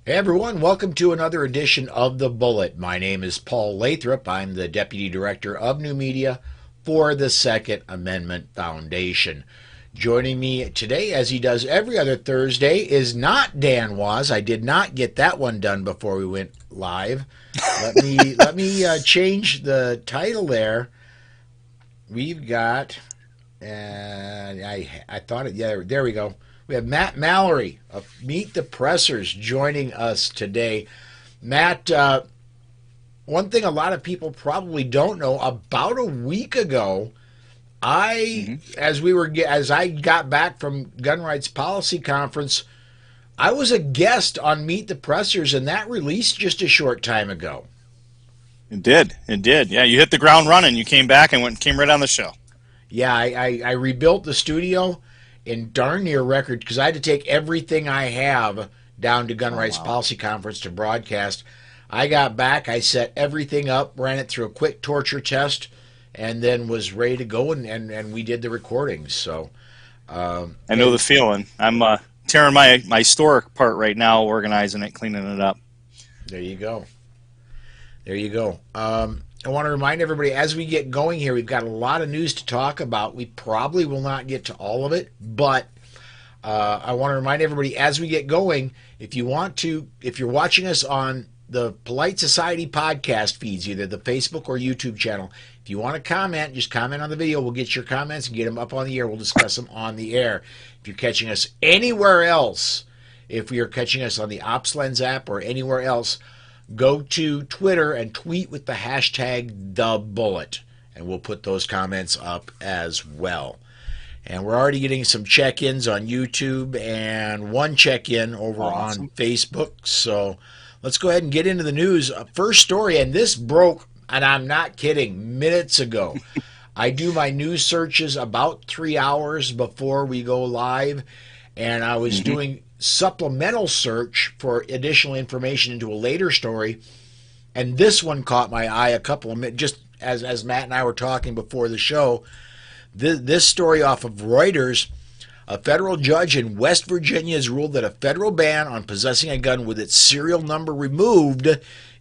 Hey everyone, welcome to another edition of The Bullet. My name is Paul Lathrop. I'm the Deputy Director of New Media for the Second Amendment Foundation. Joining me today, as he does every other Thursday, is not Dan Waz. I did not get that one done before we went live. Let me change the title there. We've got, and I thought it. Yeah, there we go. We have Matt Mallory of Meet the Pressers joining us today. Matt, one thing a lot of people probably don't know, about a week ago, as I got back from Gun Rights Policy Conference, I was a guest on Meet the Pressers, and that released just a short time ago. It did. It did. Yeah, you hit the ground running. You came back and came right on the show. Yeah, I rebuilt the studio in darn near record because I had to take everything I have down to Gun Rights Policy Conference to broadcast. I got back, I set everything up, ran it through a quick torture test, and then was ready to go, and we did the recordings. So I know the feeling. I'm tearing my store apart right now, organizing it, cleaning it up. There you go. There you go. I want to remind everybody, as we get going here, we've got a lot of news to talk about. We probably will not get to all of it, but I want to remind everybody, as we get going, if you're watching us on the Polite Society podcast feeds, either the Facebook or YouTube channel, if you want to comment, just comment on the video. We'll get your comments and get them up on the air. We'll discuss them on the air. If you're catching us anywhere else, if you're catching us on the OpsLens app or anywhere else, go to Twitter and tweet with the hashtag #TheBullet, and we'll put those comments up as well. And we're already getting some check-ins on YouTube and one check-in over on Facebook. So let's go ahead and get into the news. First story, and this broke, and I'm not kidding, minutes ago. I do my news searches about 3 hours before we go live, and I was doing supplemental search for additional information into a later story, and this one caught my eye a couple of minutes, just as Matt and I were talking before the show. This story off of Reuters: a federal judge in West Virginia has ruled that a federal ban on possessing a gun with its serial number removed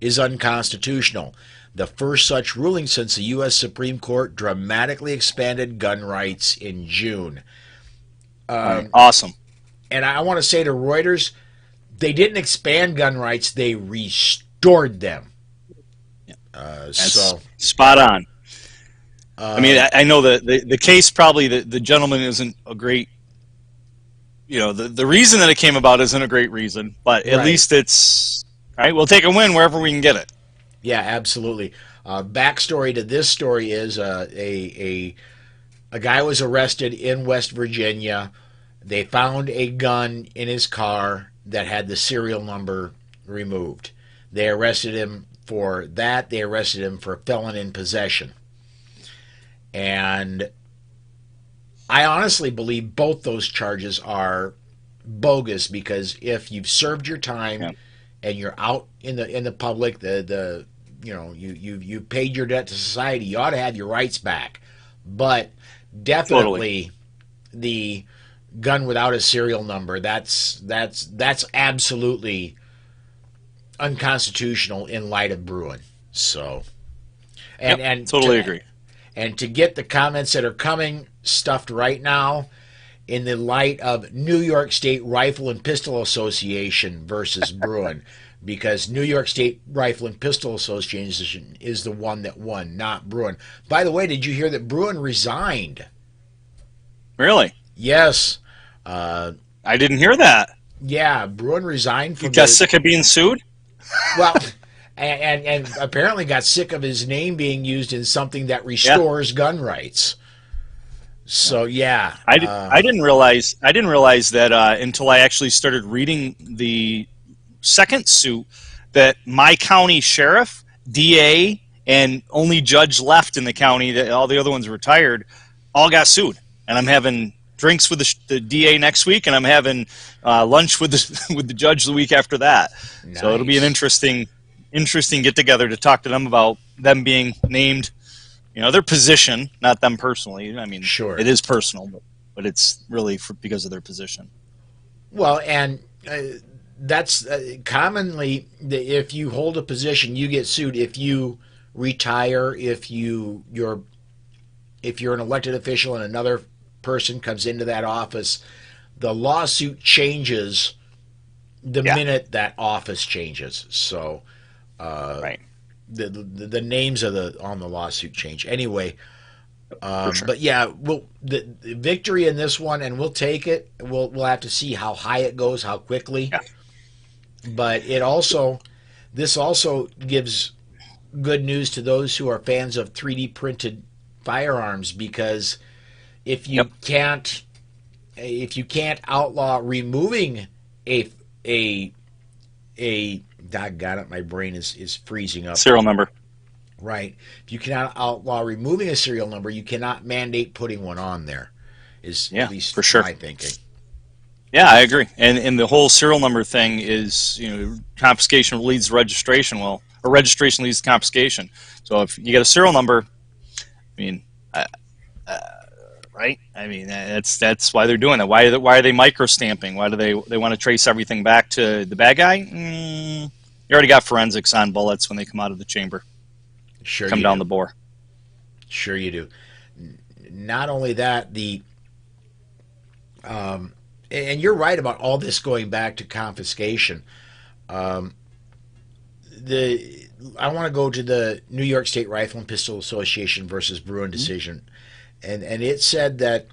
is unconstitutional. The first such ruling since the U.S. Supreme Court dramatically expanded gun rights in June. Awesome. And I want to say to Reuters, they didn't expand gun rights, they restored them. So spot on. I mean, I know the case, probably the gentleman isn't a great, the reason that it came about isn't a great reason, but at least it's, all right, we'll take a win wherever we can get it. Yeah, absolutely. Backstory to this story is a guy was arrested in West Virginia. They found a gun in his car that had the serial number removed. They arrested him for that. They arrested him for felon in possession. And I honestly believe both those charges are bogus, because if you've served your time and you're out in the public, you paid your debt to society, you ought to have your rights back. But definitely the gun without a serial number, that's absolutely unconstitutional in light of Bruin. So and totally agree. And to get the comments that are coming stuffed right now, in the light of New York State Rifle and Pistol Association versus Bruin, because New York State Rifle and Pistol Association is the one that won, not Bruin. By the way, did you hear that Bruin resigned? Really? Yes. I didn't hear that. Yeah, Bruin resigned from. He got sick of being sued? Well, and apparently got sick of his name being used in something that restores gun rights. So yeah, I didn't realize that until I actually started reading the second suit, that my county sheriff, DA, and only judge left in the county, that all the other ones retired, all got sued. And I'm having drinks with the DA next week, and I'm having lunch with the judge the week after that. Nice. So it'll be an interesting get together to talk to them about them being named, their position, not them personally. I mean, sure, it is personal, but it's really because of their position. Well, and that's commonly if you hold a position, you get sued. If you retire, if you're an elected official and another person comes into that office, the lawsuit changes the Yeah. minute that office changes. So Right. the names of the on the lawsuit change anyway. For sure. But yeah, the victory in this one, and we'll take it. We'll have to see how high it goes, how quickly. Yeah. But this also gives good news to those who are fans of 3D printed firearms, because if Yep. you can't if you can't outlaw removing a a doggone it, my brain is freezing up. Serial number. Right. If you cannot outlaw removing a serial number, you cannot mandate putting one on there. Is Yeah, at least for sure. my thinking. Yeah, I agree. And the whole serial number thing is, confiscation leads to registration. Well, or registration leads to confiscation. So if you get a serial number, I mean, uh, right? I mean, that's why they're doing that. Why are they microstamping? Why do they want to trace everything back to the bad guy? You already got forensics on bullets when they come out of the chamber, Sure come you down do. the bore. Sure you do. Not only that, and you're right about all this going back to confiscation. Um, the I want to go to the New York State Rifle and Pistol Association versus Bruin decision, and it said that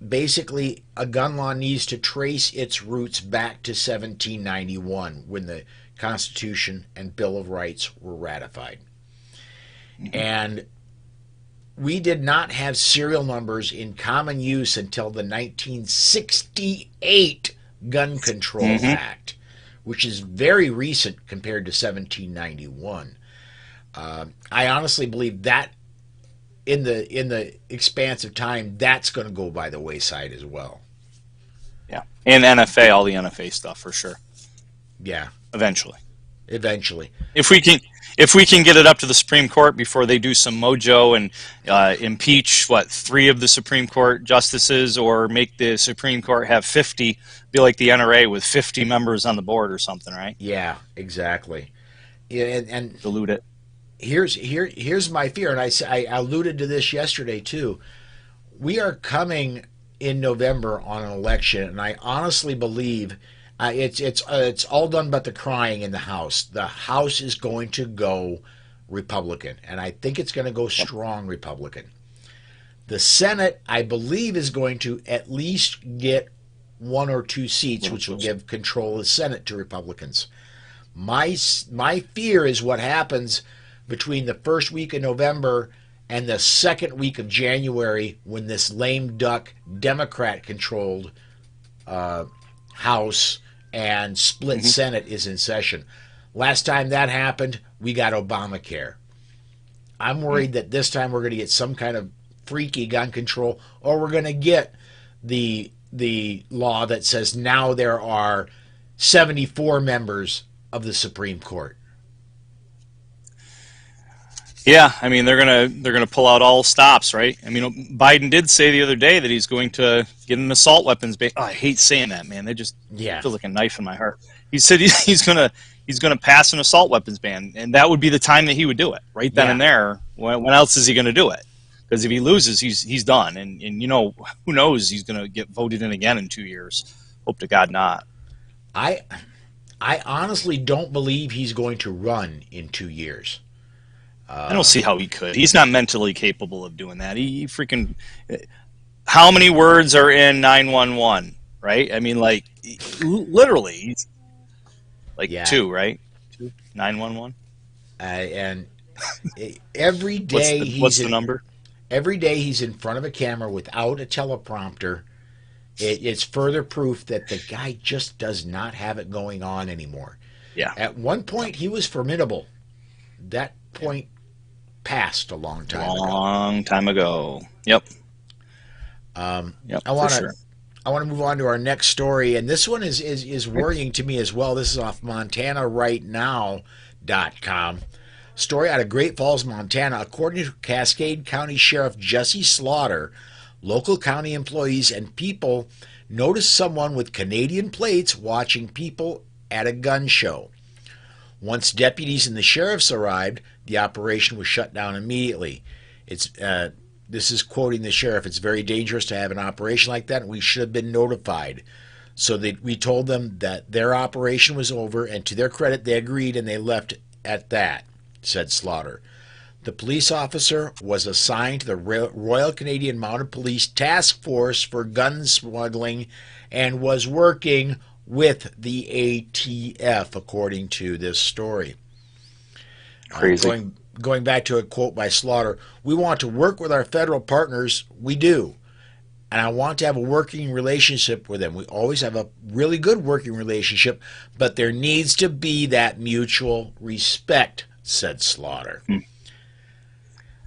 basically a gun law needs to trace its roots back to 1791 when the Constitution and Bill of Rights were ratified. Mm-hmm. And we did not have serial numbers in common use until the 1968 Gun Control Mm-hmm. Act, which is very recent compared to 1791. I honestly believe that in the expanse of time, that's going to go by the wayside as well. Yeah, and NFA, all the NFA stuff for sure. Yeah, Eventually. eventually. If we can get it up to the Supreme Court before they do some mojo and impeach 3 of the Supreme Court justices, or make the Supreme Court have 50, be like the NRA with 50 members on the board or something, right? Yeah, exactly. Yeah, and Dilute it. here's my fear, and I alluded to this yesterday too. We are coming in November on an election, and I honestly believe it's all done but the crying in the House. The House is going to go Republican, and I think it's going to go strong Republican. The Senate, I believe, is going to at least get 1 or 2 seats, which will give control of the Senate to Republicans. My fear is what happens between the first week of November and the second week of January, when this lame duck Democrat-controlled House and split Senate is in session. Last time that happened, we got Obamacare. I'm worried that this time we're going to get some kind of freaky gun control, or we're going to get the law that says now there are 74 members of the Supreme Court. Yeah, I mean they're gonna pull out all stops, right? I mean Biden did say the other day that he's going to get an assault weapons ban. Oh, I hate saying that, man. They just feel like a knife in my heart. He said he's gonna pass an assault weapons ban, and that would be the time that he would do it, right then and there. When else is he going to do it? Because if he loses, he's done, and who knows? He's going to get voted in again in 2 years. Hope to God not. I honestly don't believe he's going to run in 2 years. I don't see how he could. He's not mentally capable of doing that. He freaking. How many words are in 911? Right? I mean, like literally, he's like 2, right? 2 911. And every day what's the number? Every day he's in front of a camera without a teleprompter. It's further proof that the guy just does not have it going on anymore. Yeah. At one point, he was formidable. That point passed a long time ago. Long time ago. Yep. Yep. I want to move on to our next story, and this one is worrying to me as well. This is off MontanaRightNow.com. Story out of Great Falls, Montana. According to Cascade County Sheriff Jesse Slaughter, local county employees and people noticed someone with Canadian plates watching people at a gun show. Once deputies and the sheriffs arrived, the operation was shut down immediately. This is quoting the sheriff. It's very dangerous to have an operation like that, and we should have been notified. So we told them that their operation was over, and to their credit, they agreed and they left at that, said Slaughter. The police officer was assigned to the Royal Canadian Mounted Police Task Force for gun smuggling and was working with the ATF, according to this story. Crazy. Going back to a quote by Slaughter, we want to work with our federal partners. We do. And I want to have a working relationship with them. We always have a really good working relationship, but there needs to be that mutual respect, said Slaughter.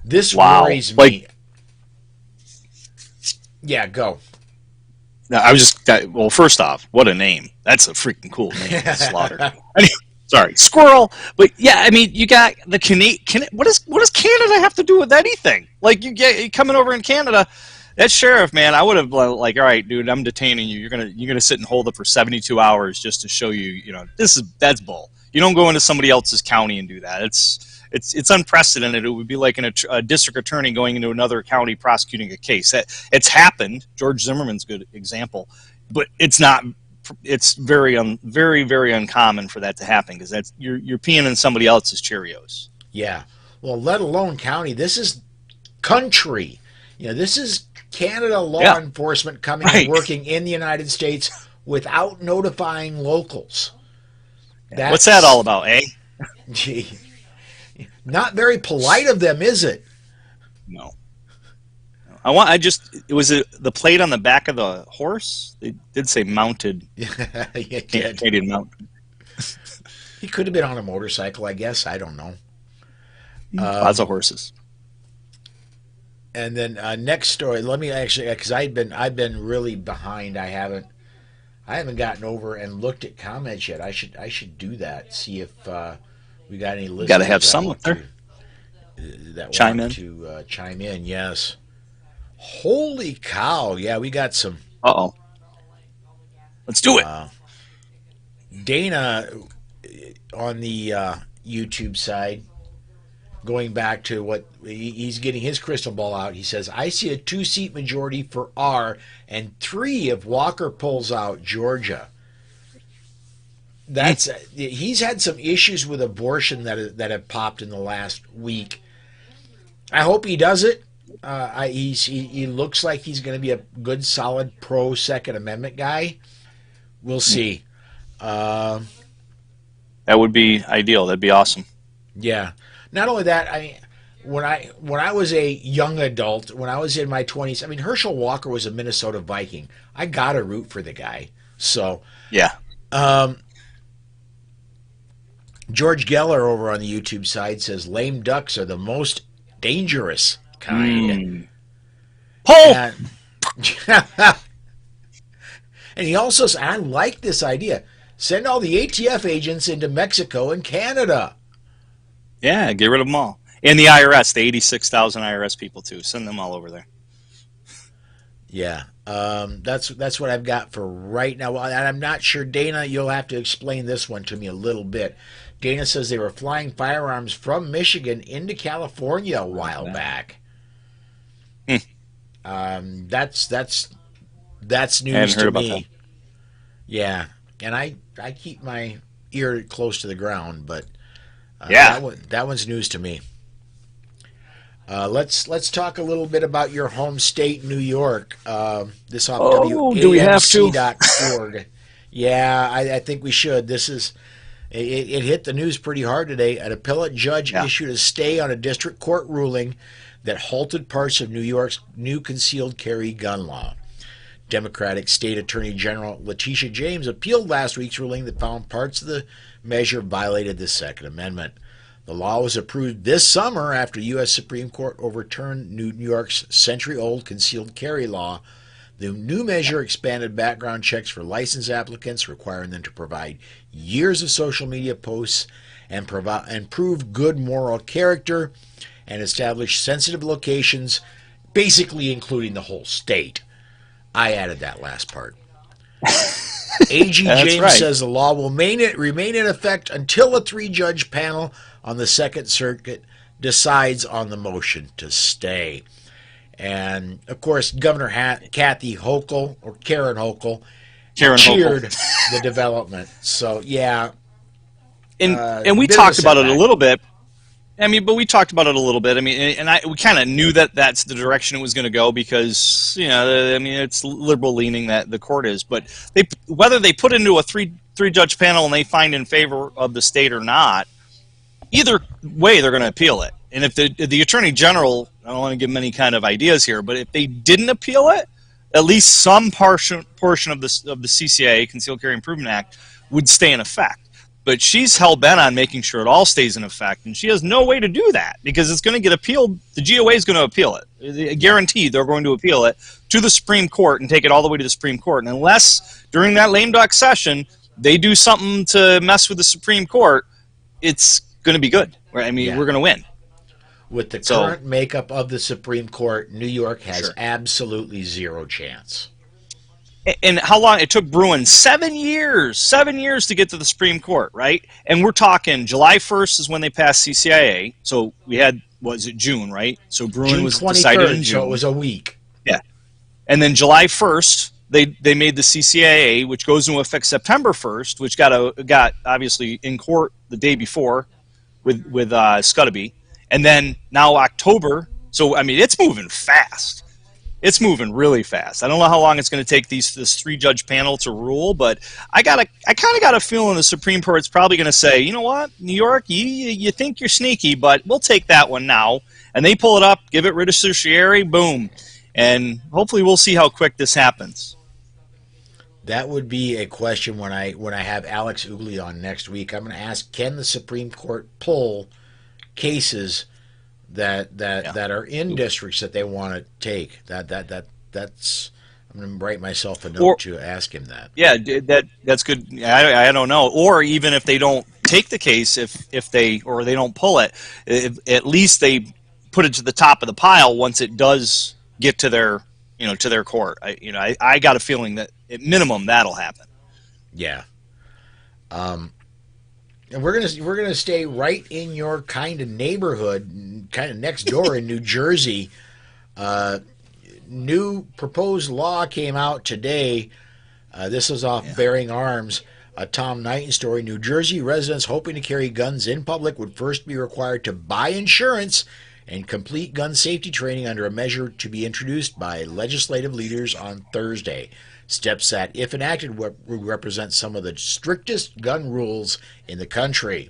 This worries me. Yeah, go. No, well, first off, what a name. That's a freaking cool name, Slaughter. Sorry, squirrel. But yeah, I mean, you got the what does Canada have to do with anything? Like, you coming over in Canada, that sheriff, man, I would have like, all right, dude, I'm detaining you. You're gonna sit and hold up for 72 hours just to show you, that's bull. You don't go into somebody else's county and do that. It's unprecedented. It would be like a district attorney going into another county prosecuting a case. It's happened. George Zimmerman's a good example, but it's not. It's very, very uncommon for that to happen, because you're peeing in somebody else's Cheerios. Yeah. Well, let alone county. This is country. This is Canada law enforcement coming and working in the United States without notifying locals. What's that all about, eh? Gee, not very polite of them, is it? No. It was the plate on the back of the horse. It did say mounted. Canadian mounted. He could have been on a motorcycle, I guess. I don't know. Lots of horses. And then next story. Let me actually, because I've been really behind. I haven't gotten over and looked at comments yet. I should do that. See if we got any listeners. Got to have some there. That chime in. Yes. Holy cow! Yeah, we got some. Let's do it. Dana on the YouTube side, going back to what he's getting his crystal ball out. He says, "I see a 2-seat majority for R and 3 if Walker pulls out Georgia." He's had some issues with abortion that have popped in the last week. I hope he does it. He looks like he's going to be a good, solid pro Second Amendment guy. We'll see. That would be ideal. That'd be awesome. Yeah. Not only that, when I was a young adult, when I was in my 20s, Herschel Walker was a Minnesota Viking. I got to root for the guy. So yeah. George Geller over on the YouTube side says lame ducks are the most dangerous kind. Paul! And he also says, I like this idea. Send all the ATF agents into Mexico and Canada. Yeah, get rid of them all. And the IRS, the 86,000 IRS people too. Send them all over there. Yeah, that's what I've got for right now. And I'm not sure, Dana, you'll have to explain this one to me a little bit. Dana says they were flying firearms from Michigan into California a while back. That's news to me. That. Yeah, and I keep my ear close to the ground, but that one's news to me. Let's talk a little bit about your home state, New York. This off WAMC.org. Yeah, I think we should. This is it hit the news pretty hard today. An appellate judge issued a stay on a district court ruling that halted parts of New York's new concealed carry gun law. Democratic State Attorney General Letitia James appealed last week's ruling that found parts of the measure violated the Second Amendment. The law was approved this summer after U.S. Supreme Court overturned New York's century-old concealed carry law. The new measure expanded background checks for license applicants, requiring them to provide years of social media posts and prove good moral character, and establish sensitive locations, basically including the whole state. I added that last part. A.G. That's James right. says the law will remain in effect until a three-judge panel on the Second Circuit decides on the motion to stay. And of course, Governor Kathy Hochul, or Karen Hochul, Karen Hochul. cheered the development. So yeah, And we bit of a talked about it a setback. little bit. I mean, but we talked about it a little bit. I mean, we kind of knew that that's the direction it was going to go because I mean, it's liberal leaning that the court is. But whether they put into a three judge panel and they find in favor of the state or not, either way they're going to appeal it. And if the attorney general, I don't want to give them any kind of ideas here, but if they didn't appeal it, at least some portion of the CCA, Concealed Carry Improvement Act, would stay in effect. But she's hell bent on making sure it all stays in effect, and she has no way to do that because it's going to get appealed. The GOA is going to appeal it. Guaranteed, they're going to appeal it to the Supreme Court and take it all the way to the Supreme Court. And unless during that lame duck session they do something to mess with the Supreme Court, it's going to be good. Right? I mean, Yeah. we're going to win. With the current makeup of the Supreme Court, New York has absolutely zero chance. And how long it took Bruin 7 years to get to the Supreme Court, right? And we're talking July 1st is when they passed CCIA. So we had, was it June, right? So Bruin June was 23rd, decided in June. so it was a week. Yeah. And then July 1st, they made the CCIA, which goes into effect September 1st, which got obviously in court the day before with Scuddaby. And then now October. So, I mean, it's moving fast. It's moving really fast. I don't know how long it's going to take this three-judge panel to rule, but I kind of got a feeling the Supreme Court's probably going to say, you know what, New York, you think you're sneaky, but we'll take that one now. And they pull it up, give it writ of certiorari, boom. And hopefully we'll see how quick this happens. That would be a question when I have Alex Ugly on next week. I'm going to ask, can the Supreme Court pull cases that are in districts that they want to take? That's I'm going to write myself a note to ask him that. Yeah, that's good. I don't know. Or even if they don't take the case, if they don't pull it, at least they put it to the top of the pile once it does get to their court. I got a feeling that at minimum that'll happen. Yeah. And we're gonna stay right in your kind of neighborhood, kind of next door in New Jersey. New proposed law came out today. This is off Bearing Arms, a Tom Knighton story. New Jersey residents hoping to carry guns in public would first be required to buy insurance and complete gun safety training under a measure to be introduced by legislative leaders on Thursday. Steps that, if enacted, would represent some of the strictest gun rules in the country.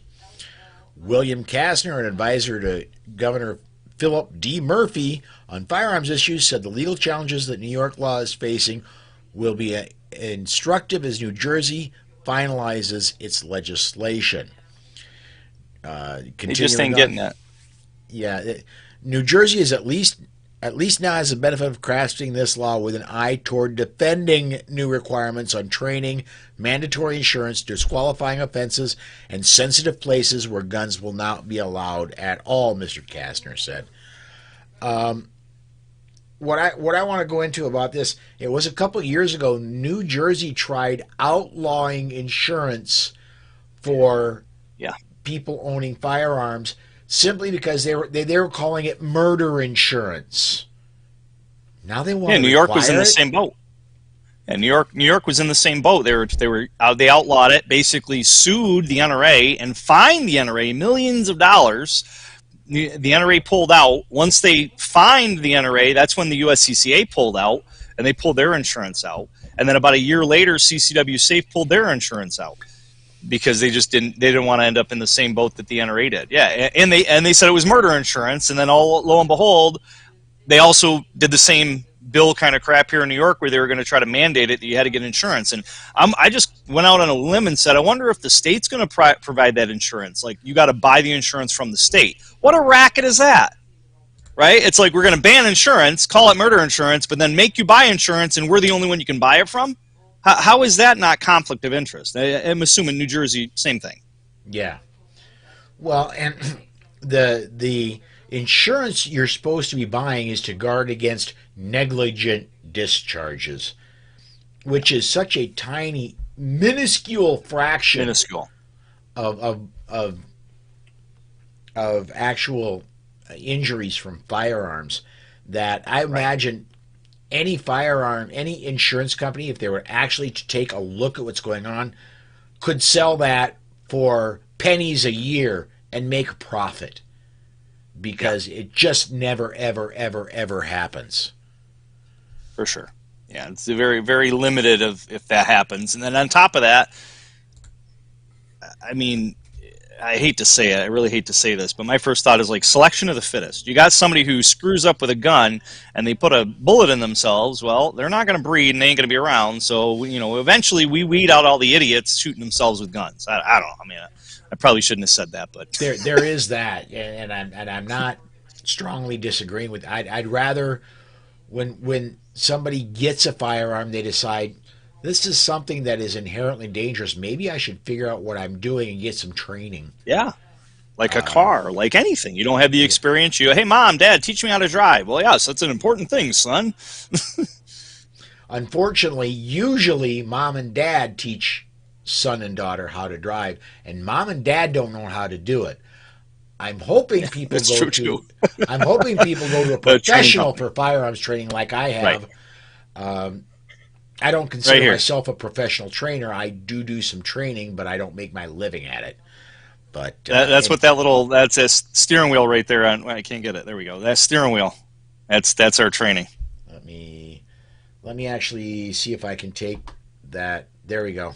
William Kastner, an advisor to Governor Philip D. Murphy on firearms issues, said the legal challenges that New York law is facing will be instructive as New Jersey finalizes its legislation. They just ain't getting that. Yeah, New Jersey is at least now has the benefit of crafting this law with an eye toward defending new requirements on training, mandatory insurance, disqualifying offenses, and sensitive places where guns will not be allowed at all, Mr. Kastner said. What I want to go into about this, it was a couple years ago, New Jersey tried outlawing insurance for people owning firearms simply because they were calling it murder insurance. Now they want to New York was in the it? same boat. And New York was in the same boat. They outlawed it, basically sued the NRA and fined the NRA millions of dollars. The NRA pulled out. Once they fined the NRA, that's when the USCCA pulled out, and they pulled their insurance out. And then about a year later, CCW Safe pulled their insurance out because they didn't want to end up in the same boat that the NRA did. Yeah, and they said it was murder insurance, and then lo and behold, they also did the same bill kind of crap here in New York where they were going to try to mandate it that you had to get insurance. And I just went out on a limb and said, I wonder if the state's going to provide that insurance. Like, you got to buy the insurance from the state. What a racket is that? Right? It's like we're going to ban insurance, call it murder insurance, but then make you buy insurance and we're the only one you can buy it from? How is that not conflict of interest? I'm assuming New Jersey, same thing. Yeah. Well, and the insurance you're supposed to be buying is to guard against negligent discharges, which is such a tiny minuscule fraction Minuscule. of of of, of actual injuries from firearms that I Right. imagine any firearm, any insurance company, if they were actually to take a look at what's going on, could sell that for pennies a year and make a profit Yeah, because it just never, ever, ever, ever happens. for sure. Yeah, it's a very, very limited of if that happens. And then on top of that, I mean, I hate to say it. I really hate to say this, but my first thought is like selection of the fittest. You got somebody who screws up with a gun and they put a bullet in themselves. Well, they're not going to breed and they ain't going to be around. So, eventually we weed out all the idiots shooting themselves with guns. I don't know. I mean, I probably shouldn't have said that, but There is that, and I'm not strongly disagreeing with. I'd rather when somebody gets a firearm, they decide this is something that is inherently dangerous. Maybe I should figure out what I'm doing and get some training. yeah, like a Um, car, like anything. You don't have the yeah. experience. You go, hey, mom, dad, teach me how to drive. Well, yes, that's an important thing, son. Unfortunately, usually mom and dad teach son and daughter how to drive, and mom and dad don't know how to do it. I'm hoping people That's go true, too. to I'm hoping people go to a The training professional company. for firearms training like I Right. have. Um, I don't Right consider here. myself a professional trainer. I do some training, but I don't make my living at it. But That's what that's a steering wheel right there. I can't get it. There we go. That steering wheel. That's our training. let me let me actually see if I can take that. There we go.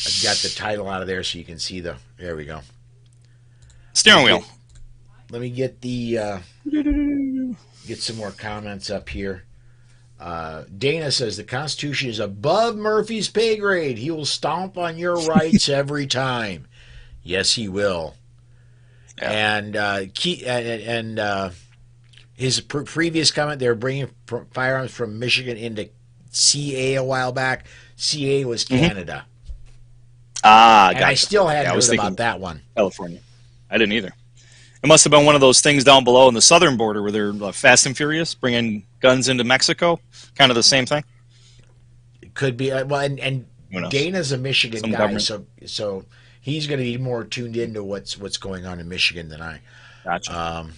I've got the title out of there so you can see the. There we go. Let me Steering wheel. get let me get some more comments up here. Dana says the Constitution is above Murphy's pay grade. He will stomp on your rights every time. Yes, he will. Yeah. And his previous comment, they were bringing firearms from Michigan into CA a while back. CA was hmm Canada, and I Gotcha. still Yeah, hadn't I was heard thinking about that one. California. I didn't either. It must have been one of those things down below in the southern border where they're Fast and Furious, bringing guns into Mexico. Kind of the same thing. It could be well, and Who knows? Dana's a Michigan Some guy, government. so he's going to be more tuned into what's going on in Michigan than I. Gotcha. Um,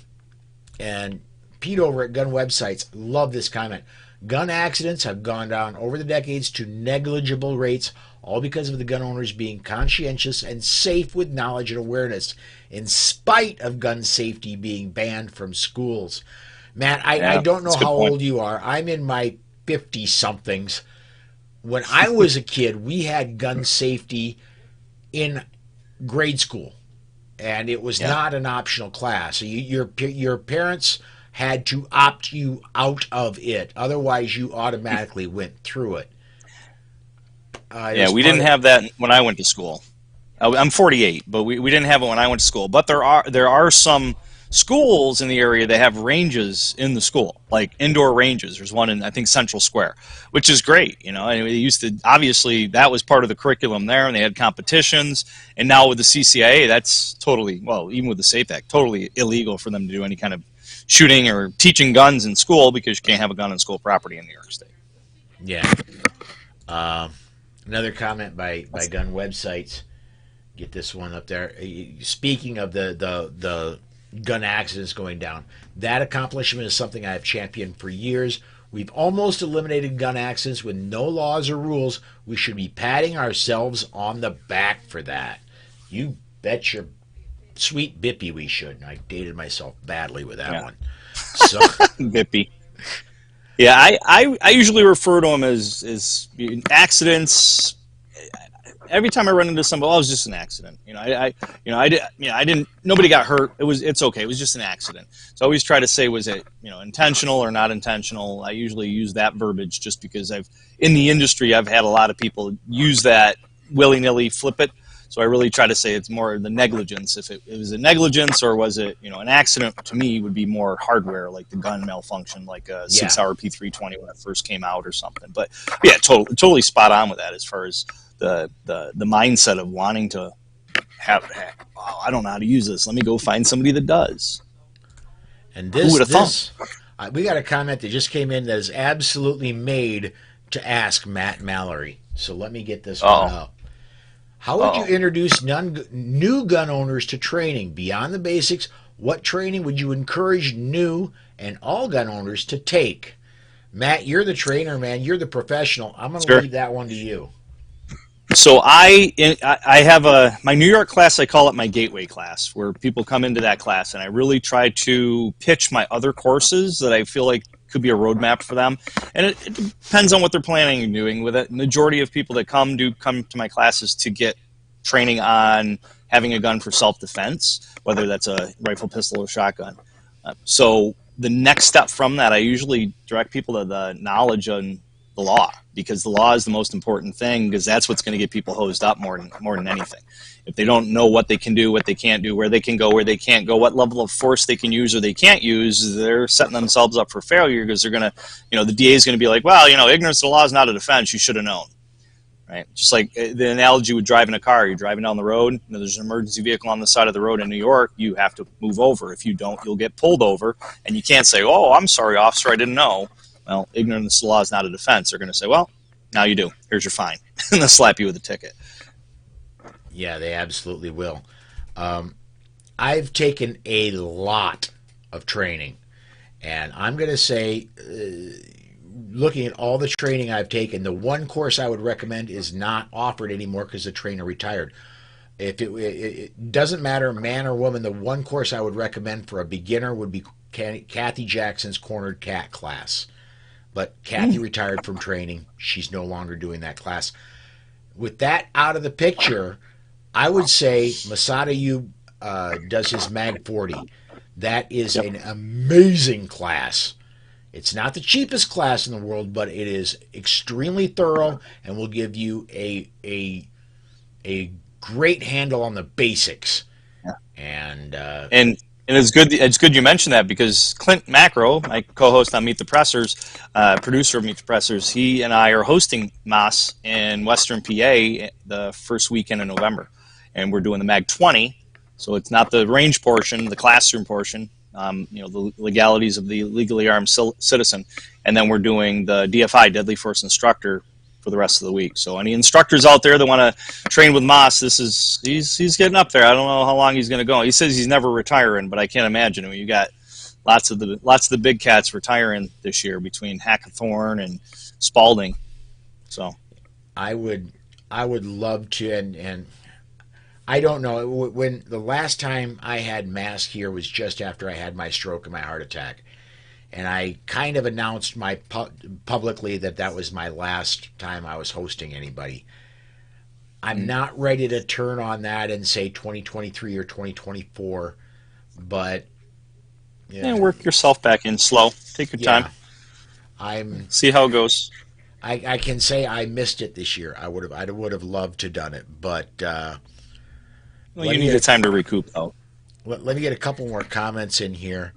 and Pete over at Gun Websites, love this comment. Gun accidents have gone down over the decades to negligible rates, all because of the gun owners being conscientious and safe with knowledge and awareness, in spite of gun safety being banned from schools. Matt, I Yeah, don't know that's a good how point. old you are. I'm in my 50 somethings. When I was a kid, we had gun safety in grade school, and it was Yeah. not an optional class. So your parents had to opt you out of it. Otherwise, you automatically went through it. It Yeah, was we part didn't of have that when I went to school. I'm 48, but we didn't have it when I went to school. But there are some schools in the area that have ranges in the school, like indoor ranges. There's one in I think Central Square, which is great. And they used to obviously that was part of the curriculum there, and they had competitions. And now with the CCIA, that's totally well, even with the Safe Act, totally illegal for them to do any kind of shooting or teaching guns in school because you can't have a gun in school property in New York State. yeah. Uh, Another comment by That's, Gun Websites. Get this one up there. Speaking of the gun accidents going down, that accomplishment is something I have championed for years. We've almost eliminated gun accidents with no laws or rules. We should be patting ourselves on the back for that. You bet your sweet bippy we should. And I dated myself badly with that yeah, one. So Bippy. Yeah, I usually refer to them as accidents. Every time I run into somebody, oh, it was just an accident. I didn't. Nobody got hurt. It's okay. It was just an accident. So I always try to say, was it intentional or not intentional? I usually use that verbiage just because in the industry I've had a lot of people use that willy nilly, flip it. So I really try to say it's more the negligence. If it was a negligence or was it an accident, to me would be more hardware, like the gun malfunction, like a yeah, 6-hour P320 when it first came out or something. But yeah, totally spot on with that as far as the mindset of wanting to oh, I don't know how to use this. Let me go find somebody that does. and Who this would have thunk? this we got a comment that just came in that is absolutely made to ask Matt Mallory. So let me get this one Uh-oh. up. How would you introduce new gun owners to training? Beyond the basics, what training would you encourage new and all gun owners to take? Matt, you're the trainer, man. You're the professional. I'm going to Sure. leave that one to you. So I have my New York class. I call it my gateway class, where people come into that class, and I really try to pitch my other courses that I feel like could be a roadmap for them. And it depends on what they're planning on doing with it. Majority of people that come to my classes to get training on having a gun for self-defense, whether that's a rifle, pistol, or shotgun. So the next step from that, I usually direct people to the knowledge on the law, because the law is the most important thing, because that's what's going to get people hosed up more than anything. If they don't know what they can do, what they can't do, where they can go, where they can't go, what level of force they can use or they can't use, they're setting themselves up for failure, because they're going to, the DA is going to be like, well, ignorance of the law is not a defense. You should have known. Right? Just like the analogy with driving a car. You're driving down the road, there's an emergency vehicle on the side of the road in New York, you have to move over. If you don't, you'll get pulled over, and you can't say, oh, I'm sorry, officer, I didn't know. Well, ignorance of the law is not a defense. They're going to say, well, now you do. Here's your fine. And they'll slap you with a ticket. Yeah, they absolutely will. I've taken a lot of training, and I'm going to say, looking at all the training I've taken, the one course I would recommend is not offered anymore because the trainer retired. If it doesn't matter, man or woman, the one course I would recommend for a beginner would be Kathy Jackson's Cornered Cat class. But Kathy retired from training. She's no longer doing that class. With that out of the picture, I would say Masada Yu does his Mag 40. That is an amazing class. It's not the cheapest class in the world, but it is extremely thorough and will give you a great handle on the basics. Yeah. And it's good. It's good you mentioned that, because Clint Macro, my co-host on Meet the Pressers, producer of Meet the Pressers, he and I are hosting MAS in Western PA the first weekend in November, and we're doing the Mag 20. So it's not the range portion, the classroom portion. The legalities of the legally armed citizen, and then we're doing the DFI, Deadly Force Instructor, for the rest of the week. So any instructors out there that want to train with Moss, he's getting up there. I don't know how long he's going to go. He says he's never retiring, but I can't imagine. I mean, you got lots of the big cats retiring this year between Hackathorn and Spalding. So I would love to, and I don't know, when the last time I had mask here was just after I had my stroke and my heart attack. And I kind of announced publicly that was my last time I was hosting anybody. I'm not ready to turn on that and say 2023 or 2024, but work yourself back in slow. Take your time. See how it goes. I can say I missed it this year. I would have loved to done it, but you need a time to recoup, though. Let me get a couple more comments in here.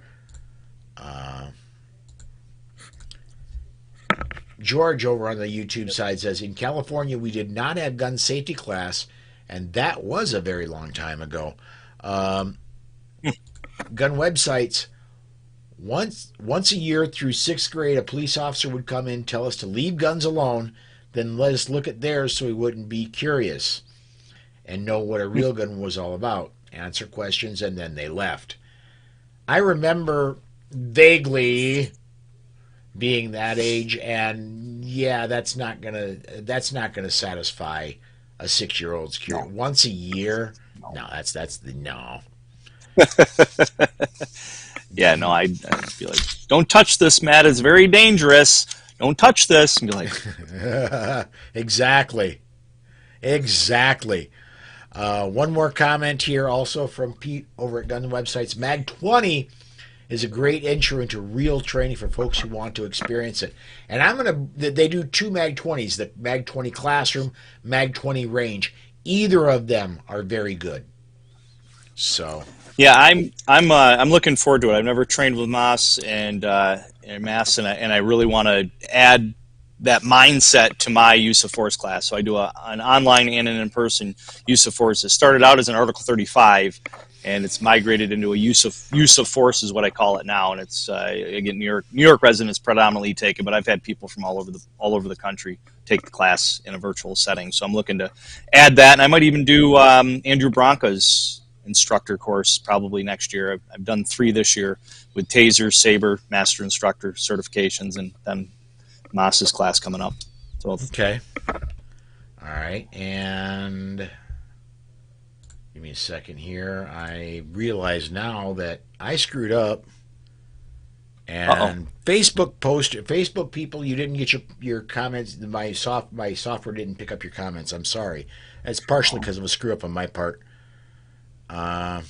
George over on the YouTube side says, in California, we did not have gun safety class, and that was a very long time ago. Gun websites, once a year through 6th grade, a police officer would come in, tell us to leave guns alone, then let us look at theirs so we wouldn't be curious and know what a real gun was all about, answer questions, and then they left. I remember vaguely being that age, and yeah, that's not gonna satisfy a 6-year-old's curiosity. No. Once a year, no, that's the no. Yeah, no, I'd be like, don't touch this, Matt. It's very dangerous. Don't touch this. And be like, exactly. One more comment here, also from Pete over at Gun Websites. Mag 20 is a great intro into real training for folks who want to experience it. And they do 2 Mag 20s, the Mag 20 Classroom, Mag 20 Range. Either of them are very good. So yeah, I'm looking forward to it. I've never trained with Moss and Mass, and I really want to add that mindset to my use of force class. So I do an online and an in-person use of force. It started out as an Article 35, and it's migrated into a use of force is what I call it now. And it's again, New York residents predominantly take it, but I've had people from all over the country take the class in a virtual setting. So I'm looking to add that, and I might even do Andrew Bronca's instructor course probably next year. I've done 3 this year with Taser, Saber, Master Instructor certifications, and then Moss's class coming up. So okay, all right, and give me a second here. I realize now that I screwed up. And Facebook people, you didn't get your comments. My software didn't pick up your comments. I'm sorry. That's partially because of a screw up on my part. Let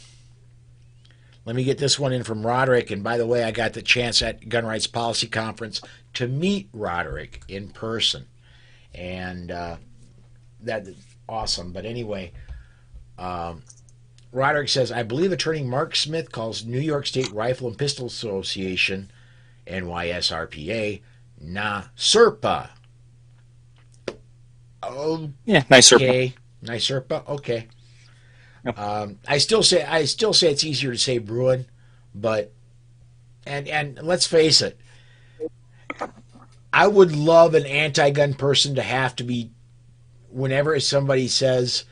me get this one in from Roderick. And by the way, I got the chance at Gun Rights Policy Conference to meet Roderick in person, and that's awesome. But anyway, Roderick says, I believe Attorney Mark Smith calls New York State Rifle and Pistol Association, NYSRPA, NYSRPA. Oh, yeah, NYSRPA. NYSRPA. Okay. Yep. I still say it's easier to say Bruin, but and let's face it, I would love an anti-gun person to have to be, whenever somebody says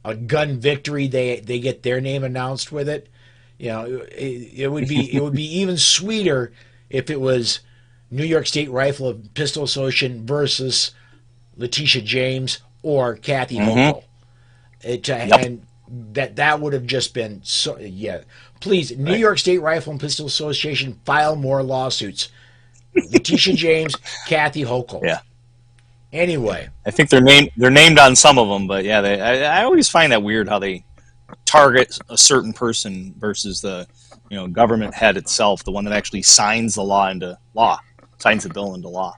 a gun victory, they get their name announced with it. You know, it would be even sweeter if it was New York State Rifle and Pistol Association versus Letitia James or Kathy Hochul. And that would have just been so. Yeah, please, New York State Rifle and Pistol Association, file more lawsuits. Letitia James, Kathy Hochul. Yeah. Anyway, I think they're named on some of them, but yeah, I always find that weird how they target a certain person versus the government head itself, the one that actually signs the law into law, signs the bill into law.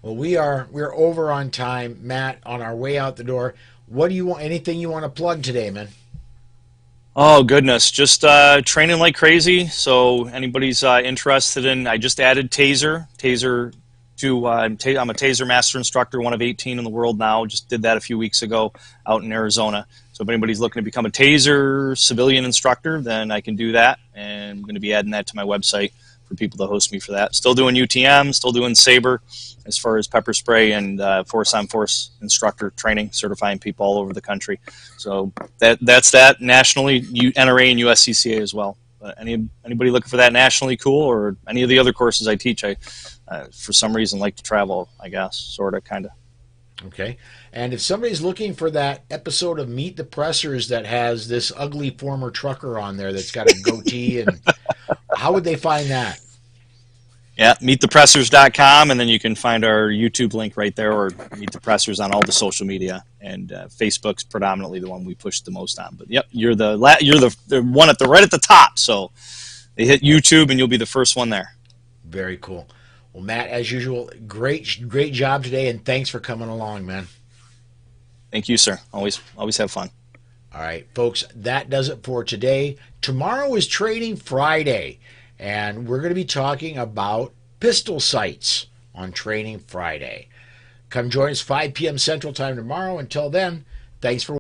Well, we're over on time, Matt. On our way out the door, what do you want? Anything you want to plug today, man? Oh goodness, just training like crazy. So anybody's interested in, I just added Taser to I'm a Taser Master Instructor, one of 18 in the world now. Just did that a few weeks ago out in Arizona. So if anybody's looking to become a Taser civilian instructor, then I can do that. And I'm going to be adding that to my website for people to host me for that. Still doing UTM, still doing Saber as far as pepper spray and force-on-force instructor training, certifying people all over the country. So that's that nationally, NRA and USCCA as well. Anybody looking for that nationally, cool, or any of the other courses I teach, I for some reason like to travel, I guess, sort of, kind of. Okay. And if somebody's looking for that episode of Meet the Pressers that has this ugly former trucker on there that's got a goatee, and how would they find that? Yeah, meetthepressers.com, and then you can find our YouTube link right there, or Meet the Pressers on all the social media, and Facebook's predominantly the one we push the most on. But yep, you're the one right at the top. So they hit YouTube, and you'll be the first one there. Very cool. Well, Matt, as usual, great job today, and thanks for coming along, man. Thank you, sir. Always have fun. All right, folks, that does it for today. Tomorrow is Training Friday, and we're going to be talking about pistol sights on Training Friday. Come join us 5 p.m. Central Time tomorrow. Until then, thanks for